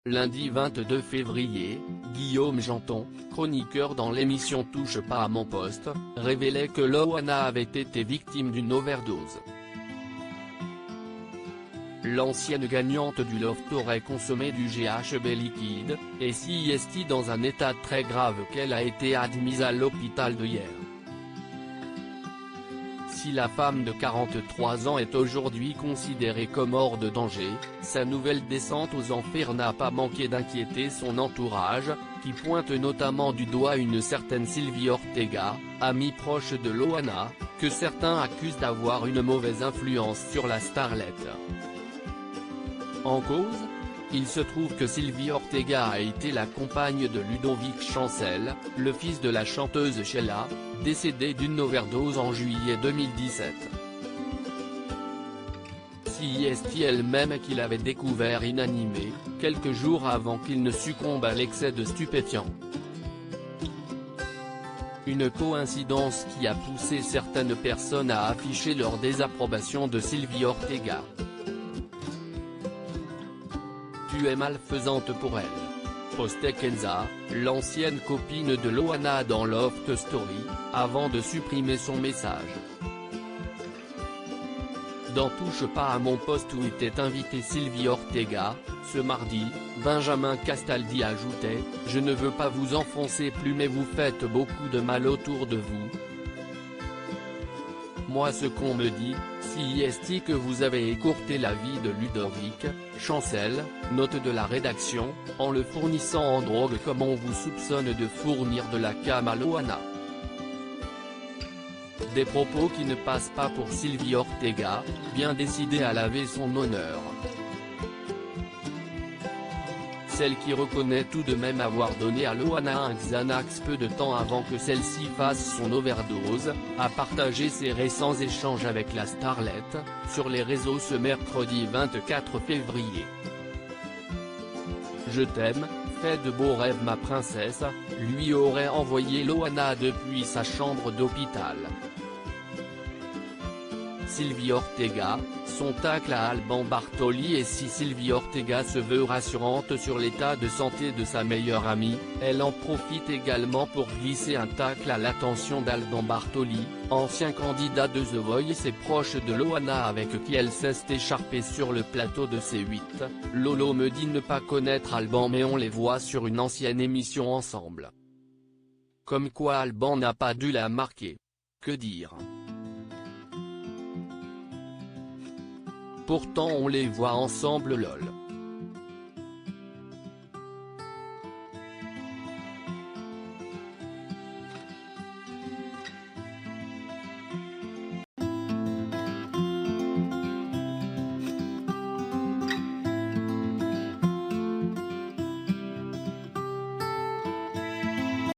Lundi 22 février, Guillaume Janton, chroniqueur dans l'émission Touche pas à mon poste, révélait que Loana avait été victime d'une overdose. L'ancienne gagnante du Loft aurait consommé du GHB liquide, et CIST dans un état très grave qu'elle a été admise à l'hôpital de hier. Si la femme de 43 ans est aujourd'hui considérée comme hors de danger, sa nouvelle descente aux enfers n'a pas manqué d'inquiéter son entourage, qui pointe notamment du doigt une certaine Sylvie Ortega, amie proche de Loana, que certains accusent d'avoir une mauvaise influence sur la starlette. En cause, il se trouve que Sylvie Ortega a été la compagne de Ludovic Chancel, le fils de la chanteuse Sheila, décédé d'une overdose en juillet 2017. CIST elle-même qu'il avait découvert inanimé, quelques jours avant qu'il ne succombe à l'excès de stupéfiants. Une coïncidence qui a poussé certaines personnes à afficher leur désapprobation de Sylvie Ortega. Tu es malfaisante pour elle, postait Kenza, l'ancienne copine de Loana dans Loft Story, avant de supprimer son message. Dans Touche pas à mon poste où était invitée Sylvie Ortega, ce mardi, Benjamin Castaldi ajoutait « Je ne veux pas vous enfoncer plus mais vous faites beaucoup de mal autour de vous. Moi ce qu'on me dit, CIST que vous avez écourté la vie de Ludovic Chancel, note de la rédaction, en le fournissant en drogue comme on vous soupçonne de fournir de la cam à Loana. » Des propos qui ne passent pas pour Sylvie Ortega, bien décidée à laver son honneur. Celle qui reconnaît tout de même avoir donné à Loana un Xanax peu de temps avant que celle-ci fasse son overdose, a partagé ses récents échanges avec la starlette, sur les réseaux ce mercredi 24 février. « Je t'aime, fais de beaux rêves ma princesse », lui aurait envoyé Loana depuis sa chambre d'hôpital. Sylvie Ortega, son tacle à Alban Bartoli. Et si Sylvie Ortega se veut rassurante sur l'état de santé de sa meilleure amie, elle en profite également pour glisser un tacle à l'attention d'Alban Bartoli, ancien candidat de The Voice et proche de Loana avec qui elle s'est écharpée sur le plateau de C8. Lolo me dit ne pas connaître Alban mais on les voit sur une ancienne émission ensemble. Comme quoi Alban n'a pas dû la marquer. Que dire? Pourtant on les voit ensemble lol.